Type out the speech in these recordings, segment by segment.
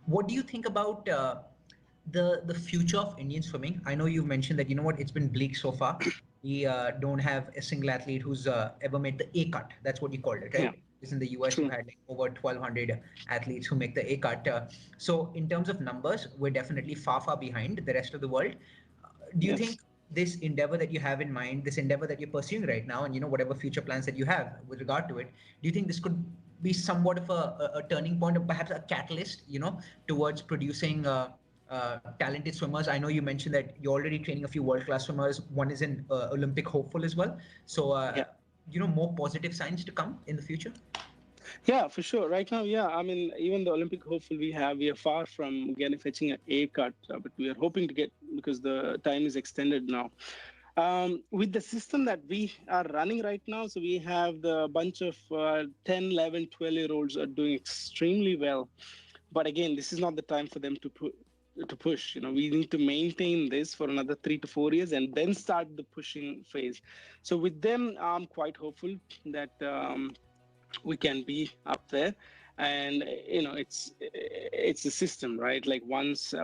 What do you think about the future of Indian swimming? I know you've mentioned that, you know what, it's been bleak so far. We don't have a single athlete who's ever made the A cut. That's what you called it, Yeah, right? Because in the US, you've true. had like over 1,200 athletes who make the A cut. So in terms of numbers, we're definitely far, far behind the rest of the world. Do you Yes. think this endeavor that you have in mind, this endeavor that you're pursuing right now, and, you know, whatever future plans that you have with regard to it, do you think this could be somewhat of a turning point, or perhaps a catalyst, you know, towards producing talented swimmers? I know you mentioned that you're already training a few world-class swimmers. One is an Olympic hopeful as well. So, Yeah. you know, more positive signs to come in the future. Yeah, for sure. Right now, yeah. I mean, even the Olympic hopeful we are far from getting fetching an A cut, but we are hoping to get because the time is extended now. With the system that we are running right now, so we have the bunch of 10, 11, 12-year olds are doing extremely well. But again, this is not the time for them to push. We need to maintain this for another 3 to 4 years and then start the pushing phase. So with them, I'm quite hopeful that we can be up there. And it's a system, right? Like once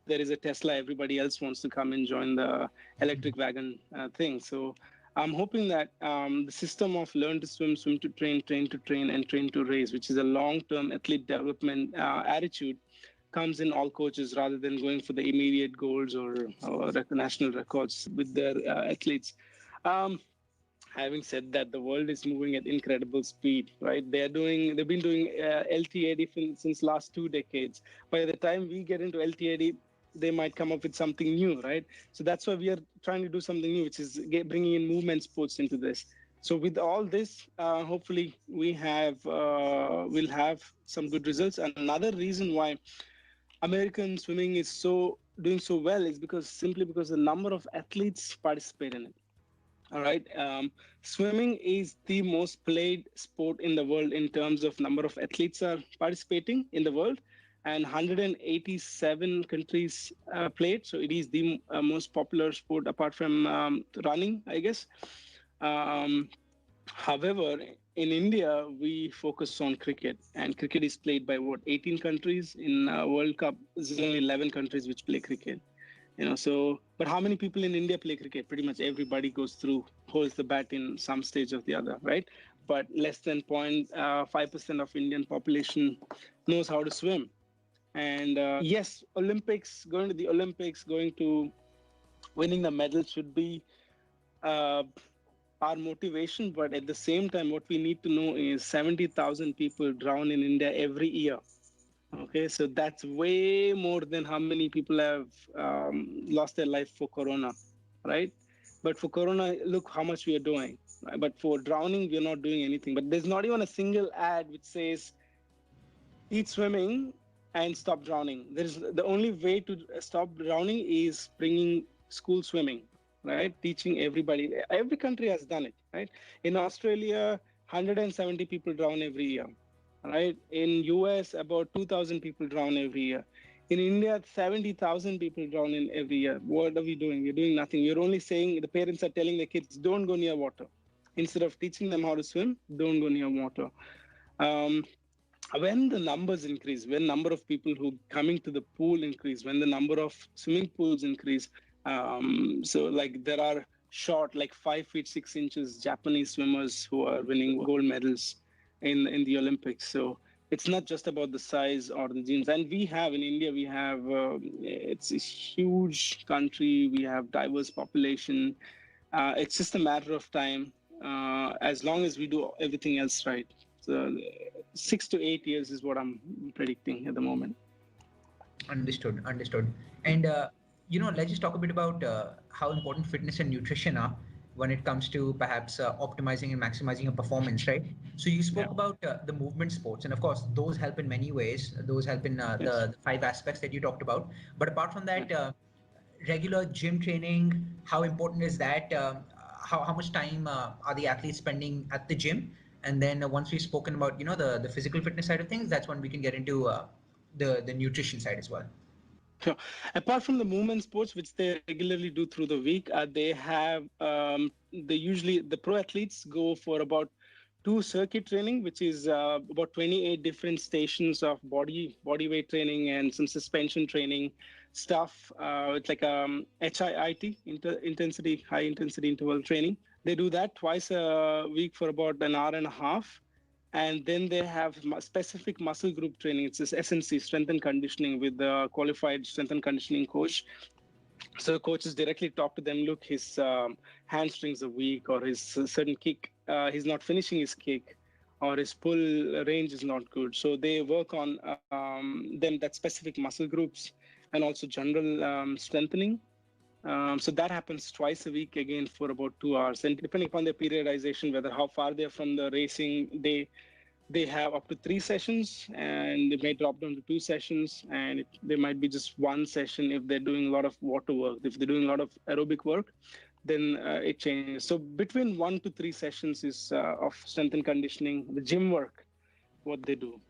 there is a Tesla, everybody else wants to come and join the electric wagon thing. So I'm hoping that the system of learn to swim, swim to train to train, and train to race, which is a long-term athlete development attitude, comes in all coaches rather than going for the immediate goals or national records with their athletes. um, Having said that, the world is moving at incredible speed, right? They've been doing LTAD since last 2 decades. By the time we get into LTAD, they might come up with something new, right? So that's why we are trying to do something new, which is bringing in movement sports into this. So with all this, hopefully we'll have some good results. And another reason why American swimming is doing so well is simply because the number of athletes participate in it. All right. Swimming is the most played sport in the world in terms of number of athletes are participating in the world, and 187 countries play it. So it is the most popular sport apart from running, I guess. Um, However, in India, we focus on cricket, and cricket is played by 18 countries. In World Cup, there's only 11 countries which play cricket. So but how many people in India play cricket? Pretty much everybody goes through, holds the bat in some stage of the other, right? But less than 0.5% of Indian population knows how to swim. And yes, going to the Olympics, going to winning the medal should be uh, our motivation. But at the same time, what we need to know is 70,000 people drown in India every year. Okay, so that's way more than how many people have lost their life for corona, right? But for corona, look how much we are doing. Right? But for drowning, we are not doing anything. But there's not even a single ad which says eat swimming and stop drowning. There's the only way to stop drowning is bringing school swimming, right? Teaching everybody. Every country has done it, right? In Australia, 170 people drown every year, right? In US, about 2,000 people drown every year. In India, 70,000 people drown in every year. What are we doing? We're doing nothing. We're only saying the parents are telling the kids, don't go near water. Instead of teaching them how to swim, don't go near water. Um, when the numbers increase, when number of people who coming to the pool increase, when the number of swimming pools increase, so like there are short, like 5 feet 6 inches Japanese swimmers who are winning gold medals in the Olympics. So it's not just about the size or the genes. And we have in India, it's a huge country. We have diverse population. It's just a matter of time, as long as we do everything else right. So 6 to 8 years is what I'm predicting at the moment. Understood, understood. And you know, let's just talk a bit about how important fitness and nutrition are when it comes to perhaps optimizing and maximizing your performance, right? So you Yeah. spoke about the movement sports, and of course, those help in many ways. Those help in Yes. the five aspects that you talked about. But apart from Yeah. that, regular gym training, how important is that? How much time are the athletes spending at the gym? And then once we've spoken about, you know, the physical fitness side of things, that's when we can get into the nutrition side as well. Sure. Apart from the movement sports, which they regularly do through the week, they usually the pro athletes go for about two circuit training, which is about 28 different stations of body weight training and some suspension training stuff. It's like HIIT, intensity high intensity interval training. They do that twice a week for about an hour and a half. And then they have specific muscle group training. It's this SNC, strength and conditioning, with the qualified strength and conditioning coach. So coaches directly talk to them. Look, his hamstrings are weak, or his certain kick, he's not finishing his kick, or his pull range is not good. So they work on them, that specific muscle groups, and also general strengthening. So that happens twice a week, again for about 2 hours. And depending upon their periodization, whether how far they're from the racing, they have up to 3 sessions, and they may drop down to 2 sessions, and they might be just one session if they're doing a lot of water work. If they're doing a lot of aerobic work, then it changes. So between 1 to 3 sessions is of strength and conditioning, the gym work, what they do.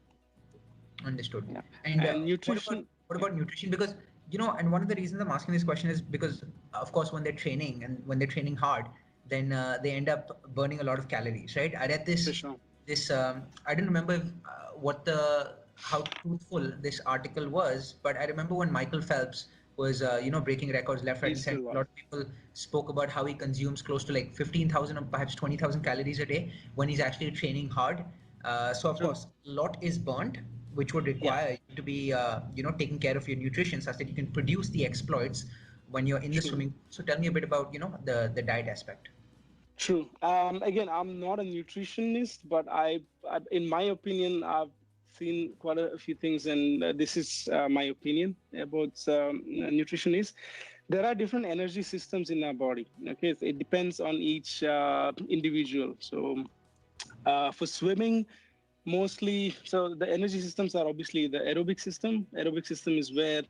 Understood. Yeah. And And nutrition. what about nutrition? Because and one of the reasons I'm asking this question is because, of course, when they're training and when they're training hard, then they end up burning a lot of calories, right? I read For sure. this I don't remember what the how truthful this article was, but I remember when Michael Phelps was breaking records left, right, He's and center. still A alive. lot of people spoke about how he consumes close to like 15,000 or perhaps 20,000 calories a day when he's actually training hard. So of True. course, a lot is burnt, which would Yeah. require you to be taking care of your nutrition such that you can produce the exploits when you're in the True. swimming. So tell me a bit about the diet aspect. True. Again, I'm not a nutritionist, but in my opinion, I've seen quite a few things, and this is my opinion about nutrition. Is there are different energy systems in our body. Okay, it depends on each individual. So for swimming, mostly, so the energy systems are obviously the aerobic system. Aerobic system is where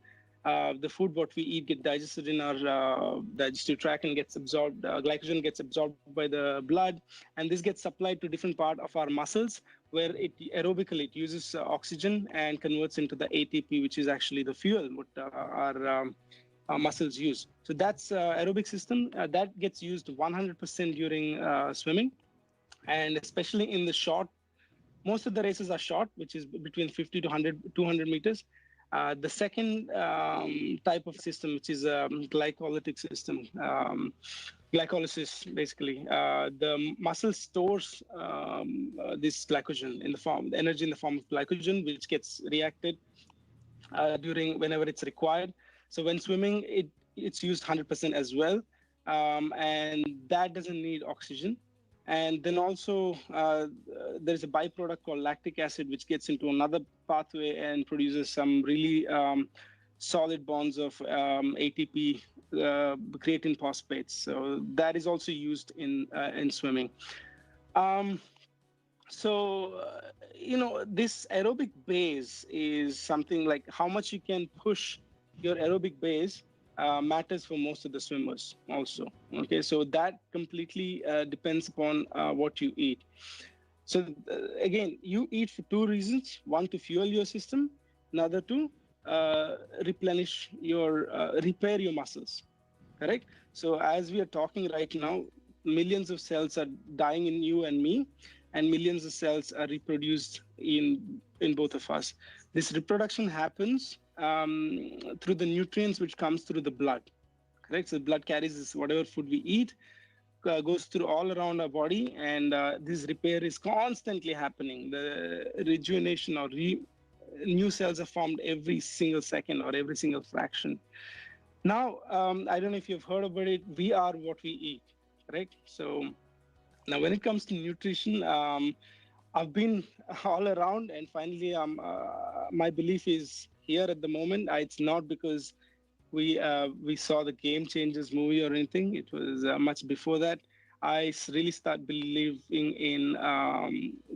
the food what we eat get digested in our digestive tract and gets absorbed. Glycogen gets absorbed by the blood, and this gets supplied to different part of our muscles, where it aerobically it uses oxygen and converts into the ATP, which is actually the fuel what our muscles use. So that's aerobic system that gets used 100% during swimming, and especially in the short, most of the races are short, which is between 50 to 100, 200 meters. The second type of system, which is a glycolytic system, glycolysis, basically, the muscle stores this glycogen in the form, energy in the form of glycogen, which gets reacted during whenever it's required. So when swimming, it's used 100% as well, and that doesn't need oxygen. And then also there's a byproduct called lactic acid, which gets into another pathway and produces some really solid bonds of ATP, creatine phosphates. So that is also used in swimming. Um, so this aerobic base is something like how much you can push your aerobic base matters for most of the swimmers also. Okay, so that completely depends upon what you eat. So again, you eat for two reasons: one, to fuel your system; another, to replenish your repair your muscles. Correct. So as we are talking right now, millions of cells are dying in you and me, and millions of cells are reproduced in both of us. This reproduction happens through the nutrients which comes through the blood. Correct. So the blood carries this, whatever food we eat goes through all around our body, and this repair is constantly happening. The rejuvenation or new cells are formed every single second or every single fraction. Now, I don't know if you've heard about it. We are what we eat, right? So now, when it comes to nutrition, I've been all around, and finally, my belief is here at the moment. It's not because we saw the Game Changers movie or anything. It was much before that. I really start believing in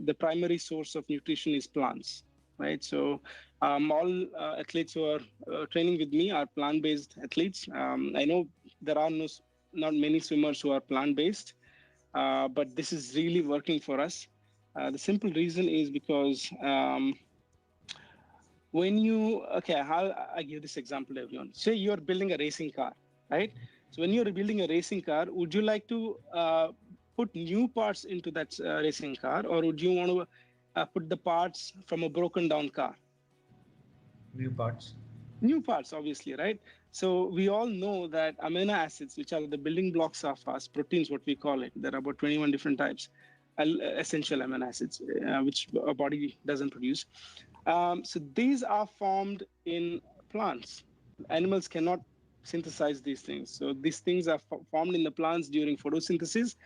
the primary source of nutrition is plants, right? So all athletes who are training with me are plant-based athletes. I know there are not many swimmers who are plant-based, but this is really working for us. The simple reason is because when you, okay, I give this example to everyone. Say you're building a racing car, right? So when you're building a racing car, would you like to put new parts into that racing car, or would you want to put the parts from a broken down car? New parts. New parts, obviously, right? So we all know that amino acids, which are the building blocks of us, proteins, what we call it, there are about 21 different types, essential amino acids, which our body doesn't produce. So these are formed in plants. Animals cannot synthesize these things. So these things are formed in the plants during photosynthesis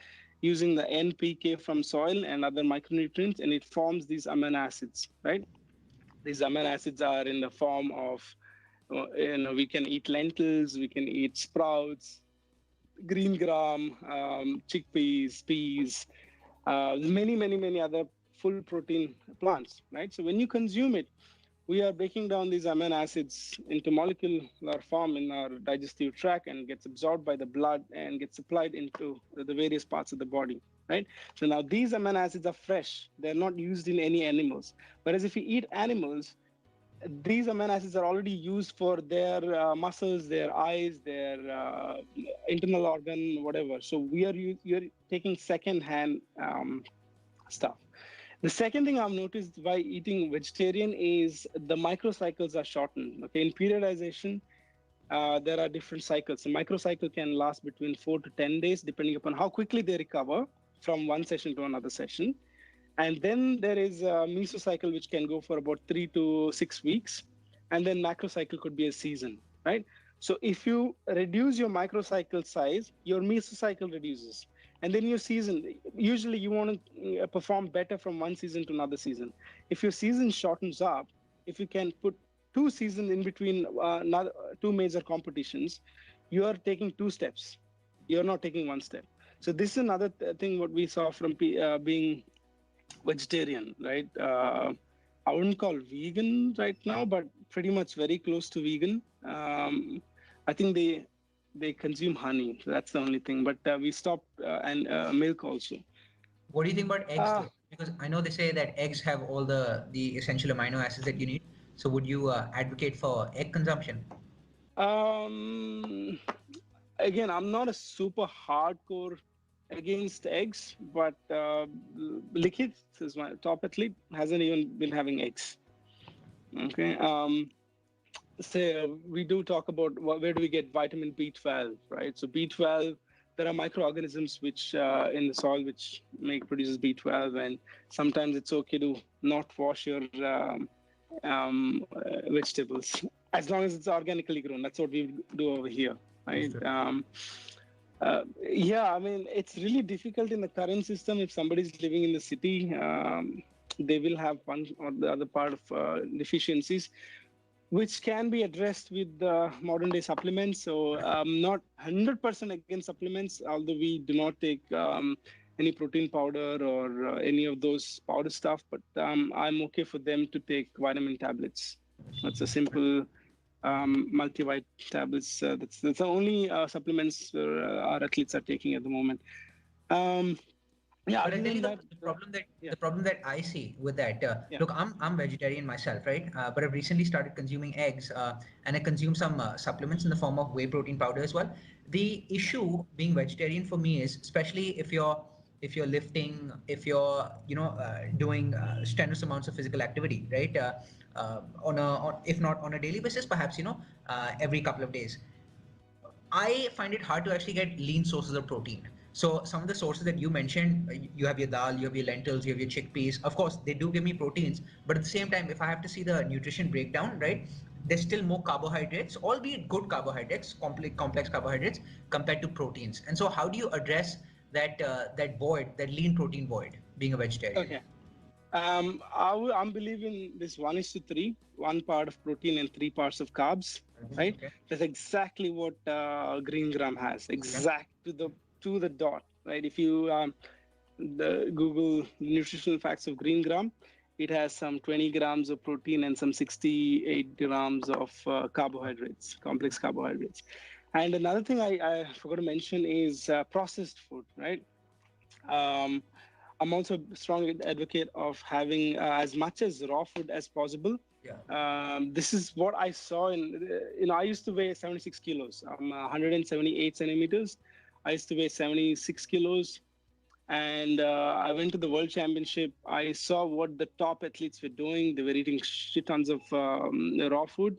using the NPK from soil and other micronutrients, and it forms these amino acids, right? These amino acids are in the form of, we can eat lentils, we can eat sprouts, green gram, chickpeas, peas, many other full protein plants, right? So when you consume it, we are breaking down these amino acids into molecular form in our digestive tract and gets absorbed by the blood and gets supplied into the various parts of the body, right? So now these amino acids are fresh. They're not used in any animals. Whereas if you eat animals, these amino acids are already used for their muscles, their eyes, their internal organ, whatever. So you're taking second-hand stuff. The second thing I've noticed by eating vegetarian is the microcycles are shortened. Okay, in periodization, there are different cycles. The microcycle can last between 4 to 10 days, depending upon how quickly they recover from one session to another session. And then there is a mesocycle, which can go for about 3 to 6 weeks. And then macrocycle could be a season, right? So if you reduce your microcycle size, your mesocycle reduces. And then your season, usually you want to perform better from one season to another season. If your season shortens up, if you can put 2 seasons in between two major competitions, you are taking 2 steps. You're not taking one step. So this is another thing what we saw from being vegetarian, right? I wouldn't call vegan right now, but pretty much very close to vegan. I think they consume honey. So that's the only thing. But we stopped and milk also. What do you think about eggs Uh, though? Because I know they say that eggs have all the essential amino acids that you need. So would you advocate for egg consumption? um, Again, I'm not a super hardcore against eggs, but Likhit is my top athlete, hasn't even been having eggs. Okay. So we do talk about where do we get vitamin B12, right? So B12, there are microorganisms which in the soil which produces B12, and sometimes it's okay to not wash your vegetables as long as it's organically grown. That's what we do over here, right? Understood. Yeah, I mean, it's really difficult in the current system. If somebody's living in the city, they will have one or the other part of deficiencies, which can be addressed with modern day supplements. So I'm not 100% against supplements, although we do not take any protein powder or any of those powder stuff, but I'm okay for them to take vitamin tablets. That's a simple multivit tablets. That's the only supplements our athletes are taking at the moment. Um, yeah, But I other tell you than that, yeah, the problem that I see with that. yeah. Look, I'm vegetarian myself, right? But I've recently started consuming eggs, and I consume some supplements in the form of whey protein powder as well. The issue being vegetarian for me is, especially if you're lifting, if you're doing strenuous amounts of physical activity, right? If not on a daily basis, perhaps every couple of days. I find it hard to actually get lean sources of protein. So some of the sources that you mentioned, you have your dal, you have your lentils, you have your chickpeas. Of course, they do give me proteins, but at the same time, if I have to see the nutrition breakdown, right, there's still more carbohydrates, albeit good carbohydrates, complex carbohydrates compared to proteins. And so, how do you address that void, that lean protein void, being a vegetarian? Okay. I'm believing this 1:3, one part of protein and three parts of carbs, right? Okay. That's exactly what green gram has, Okay. exact to the dot, right? If you the Google nutritional facts of green gram, it has some 20 grams of protein and some 68 grams of carbohydrates, complex carbohydrates. And another thing I forgot to mention is processed food, right? Um, I'm also a strong advocate of having as much as raw food as possible. Yeah. This is what I saw I used to weigh 76 kilos. I'm 178 centimeters. I used to weigh 76 kilos. And I went to the World Championship. I saw what the top athletes were doing. They were eating shit tons of raw food,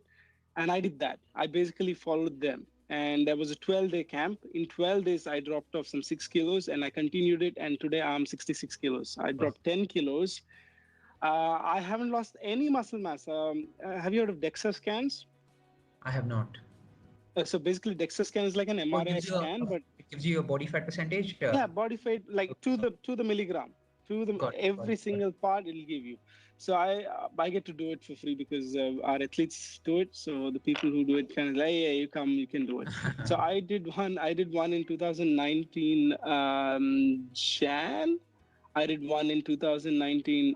and I did that. I basically followed them. And there was a 12-day camp. In 12 days, I dropped off some 6 kilos, and I continued it. And today, I'm 66 kilos. I Wow. dropped 10 kilos. I haven't lost any muscle mass. Have you heard of DEXA scans? I have not. So basically, DEXA scan is like an Oh, MRI scan, but it gives you your body fat percentage. yeah, body fat like to the milligram, to the Got it, got every it, got it. single part it'll give you. So I get to do it for free because our athletes do it. So the people who do it kind of like, hey, you come, you can do it. So I did one in 2019 Jan. I did one in 2019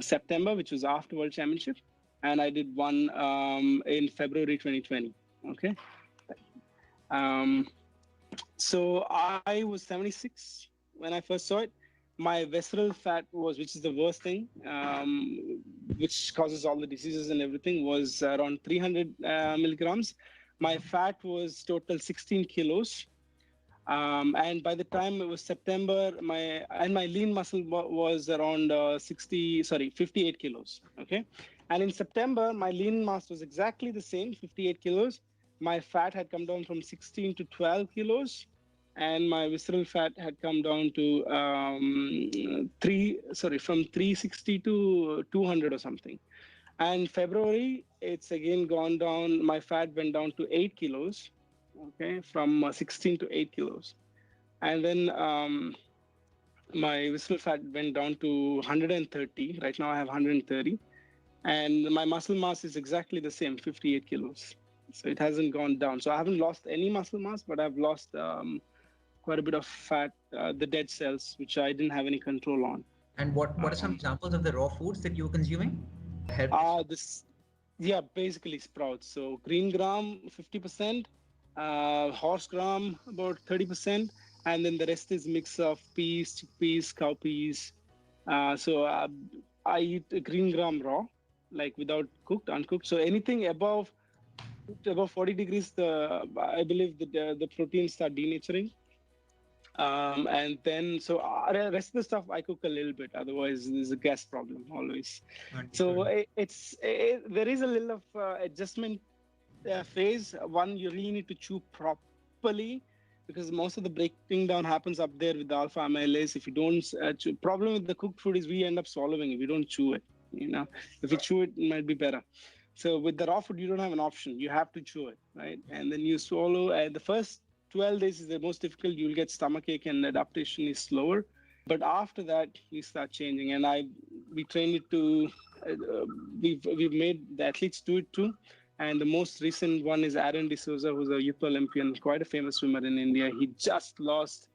September, which was after World Championship, and I did one in February 2020. Okay. Um, so I was 76 when I first saw it. My visceral fat was, which is the worst thing, which causes all the diseases and everything, was around 300 milligrams. My fat was total 16 kilos. And by the time it was September, my lean muscle was around 58 kilos. Okay. And in September, my lean mass was exactly the same, 58 kilos. My fat had come down from 16 to 12 kilos, and my visceral fat had come down to from 360 to 200 or something. And February, it's again gone down. My fat went down to 8 kilos, okay, from 16 to 8 kilos. And then my visceral fat went down to 130. Right now I have 130. And my muscle mass is exactly the same, 58 kilos. So it hasn't gone down. So I haven't lost any muscle mass, but I've lost quite a bit of fat, the dead cells, which I didn't have any control on. And what are some Um, examples of the raw foods that you were consuming? Helped you. this, yeah, basically sprouts. So green gram, 50%, horse gram, about 30%, and then the rest is mix of peas, chickpeas, cowpeas. So I eat green gram raw, like without cooked, uncooked. So anything above 40 degrees, I believe the proteins start denaturing. And then, so the rest of the stuff I cook a little bit. Otherwise, there's a gas problem always. So Understood. there is a little of adjustment phase. One, you really need to chew properly because most of the breaking down happens up there with the alpha amylase. If you don't chew, problem with the cooked food is we end up swallowing it. We don't chew it. If you chew it, it might be better. So with the raw food, you don't have an option. You have to chew it, right? And then you swallow. The first 12 days is the most difficult. You'll get stomachache and adaptation is slower. But after that, you start changing. And we train it to, we've made the athletes do it too. And the most recent one is Aaron D'Souza, who's a youth Olympian, quite a famous swimmer in India. He just lost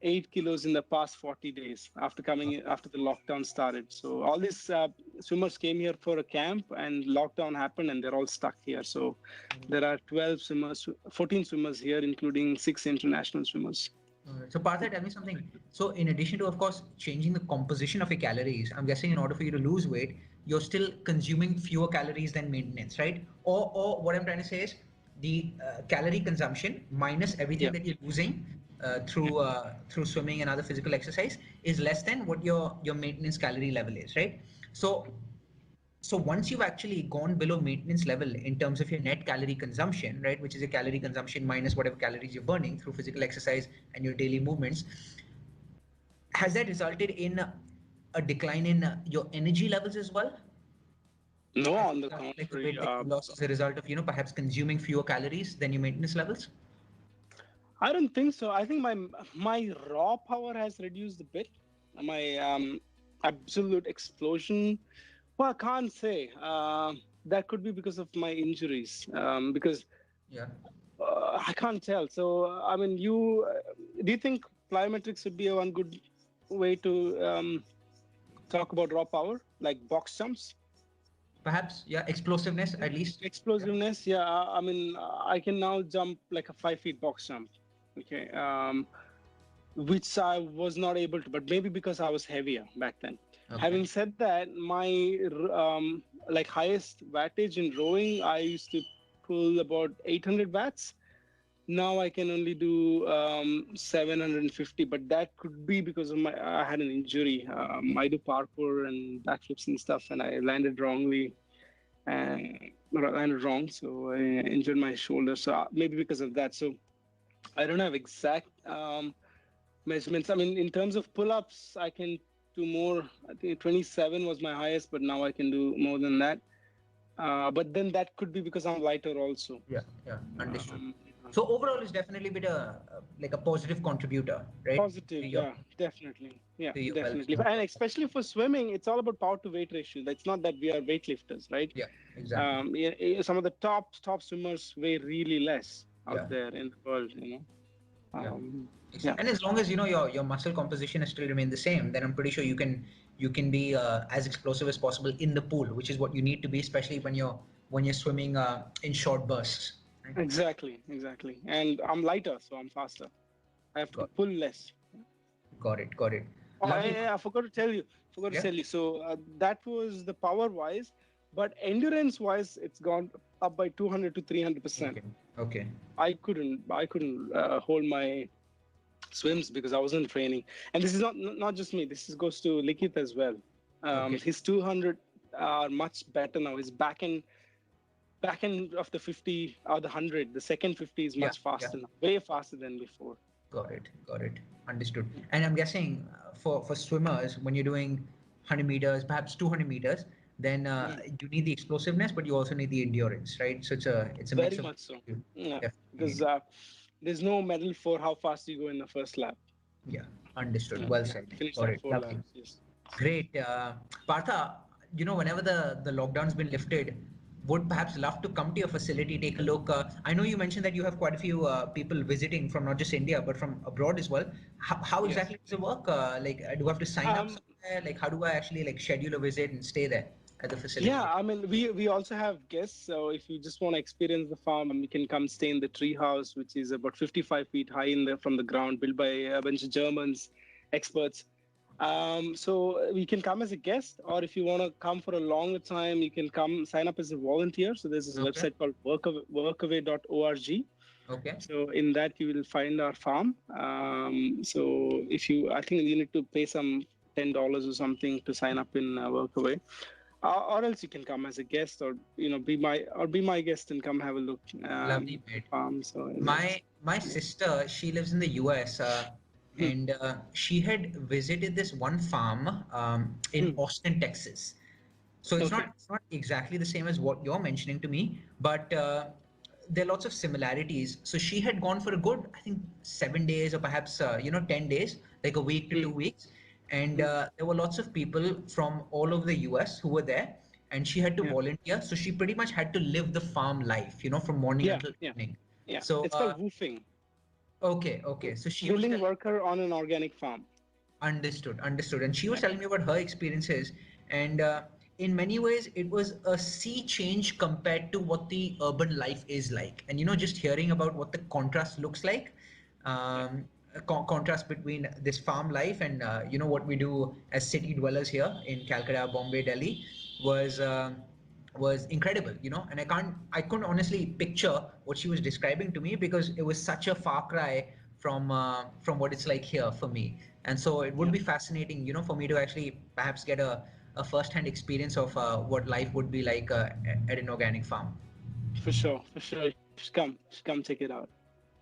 8 kilos in the past 40 days after the lockdown started. So all these swimmers came here for a camp and lockdown happened and they're all stuck here. So there are 14 swimmers here, including 6 international swimmers. So Partha, tell me something. So in addition to, of course, changing the composition of your calories, I'm guessing in order for you to lose weight, you're still consuming fewer calories than maintenance, right? Or what I'm trying to say is the calorie consumption minus everything Yeah. that you're losing through swimming and other physical exercise is less than what your maintenance calorie level is, right? So once you've actually gone below maintenance level in terms of your net calorie consumption, right, which is a calorie consumption minus whatever calories you're burning through physical exercise and your daily movements, has that resulted in a decline in your energy levels as well? No, As on the like the contrary. weight that you lost as a result of, perhaps consuming fewer calories than your maintenance levels? I don't think so. I think my raw power has reduced a bit. My absolute explosion. Well, I can't say. That could be because of my injuries. Because Yeah. I can't tell. So, I mean, do you think plyometrics would be a one good way to talk about raw power, like box jumps? Perhaps, yeah, explosiveness at least. Yeah. Explosiveness, yeah. I mean, I can now jump like a 5 feet box jump. Okay. Which I was not able to, but maybe because I was heavier back then. Okay. Having said that, my like highest wattage in rowing, I used to pull about 800 watts. Now I can only do 750, but that could be because of I had an injury. I do parkour and backflips and stuff, and I landed wrongly and landed wrong, so I injured my shoulder. So maybe because of that. So I don't have exact measurements. I mean, in terms of pull-ups, I can do more. I think 27 was my highest, but now I can do more than that. But then that could be because I'm lighter also. Yeah, yeah, understood. Um, So overall, it's definitely been a like a positive contributor, right, to Positive, your yeah, definitely. Yeah, to your definitely. well-being. And especially for swimming, it's all about power to weight ratio. It's not that we are weightlifters, right? Yeah, exactly. Some of the top swimmers weigh really less out Yeah, there in the world, yeah. Yeah. And as long as your muscle composition has still remained the same, then I'm pretty sure you can be as explosive as possible in the pool, which is what you need to be, especially when you're swimming in short bursts. Right? Exactly. And I'm lighter, so I'm faster. I have to Got pull less. got it. Oh, Lovely. I forgot to tell you. Yeah. So that was the power wise, but endurance wise, it's gone up by 200 to 300%. Okay. Okay. I couldn't hold my swims because I wasn't training. And this is not just me. This goes to Likith as well. Okay. His 200 are much better now. His back end of the 50 or the 100, the second 50 is Yeah. much Yeah. faster now, way faster than before. Got it. Got it. Understood. And I'm guessing for swimmers, when you're doing 100 meters, perhaps 200 meters, then Mm. you need the explosiveness, but you also need the endurance, right? So it's a Very mix of much so. you Yeah, definitely because need. there's no medal for how fast you go in the first lap. Yeah. Understood. Yeah, Well you have said. to finish Got at it. four Lovely. laps. Yes. Great. Partha, whenever the lockdown's been lifted, would perhaps love to come to your facility, take a look. I know you mentioned that you have quite a few people visiting from not just India, but from abroad as well. How Yes. exactly does it work? Do I have to sign up Um, somewhere? Like, how do I actually like schedule a visit and stay there at the Yeah, facility? I mean, we also have guests. So if you just want to experience the farm, you can come stay in the tree house, which is about 55 feet high from the ground, built by a bunch of Germans, experts. So you can come as a guest, or if you want to come for a longer time, you can come sign up as a volunteer. So there's this Okay. website called workaway.org. Okay. So in that you will find our farm. So I think you need to pay some $10 or something to sign up in Workaway, or else you can come as a guest, or be my guest and come have a look Lovely, the mate. farm. So that's My sister, she lives in the US, Hmm, and she had visited this one farm in hmm. Austin, Texas. So Okay. it's not exactly the same as what you're mentioning to me, but there are lots of similarities. So she had gone for a good, I think, 7 days or perhaps 10 days, like a week to Hmm, 2 weeks, and hmm. there were lots of people from all over the US who were there, and she had to Yeah, volunteer. So she pretty much had to live the farm life, from morning yeah, until yeah, evening. yeah. So It's called woofing. okay, okay. So she was Willing telling. worker on an organic farm. Understood, understood. And she was Yeah. telling me about her experiences, and in many ways, it was a sea change compared to what the urban life is like. And just hearing about what the contrast looks like, Yeah. a contrast between this farm life and what we do as city dwellers here in Calcutta, Bombay, Delhi, was was incredible. And I couldn't honestly picture what she was describing to me because it was such a far cry from what it's like here for me. And so it would Yeah. be fascinating, for me to actually perhaps get a first-hand experience of what life would be like at an organic farm. For sure. For sure. You should come check it out.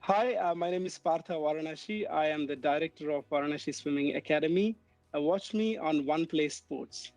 Hi, my name is Partha Varanashi. I am the director of Varanashi Swimming Academy. Watch me on One Play Sports.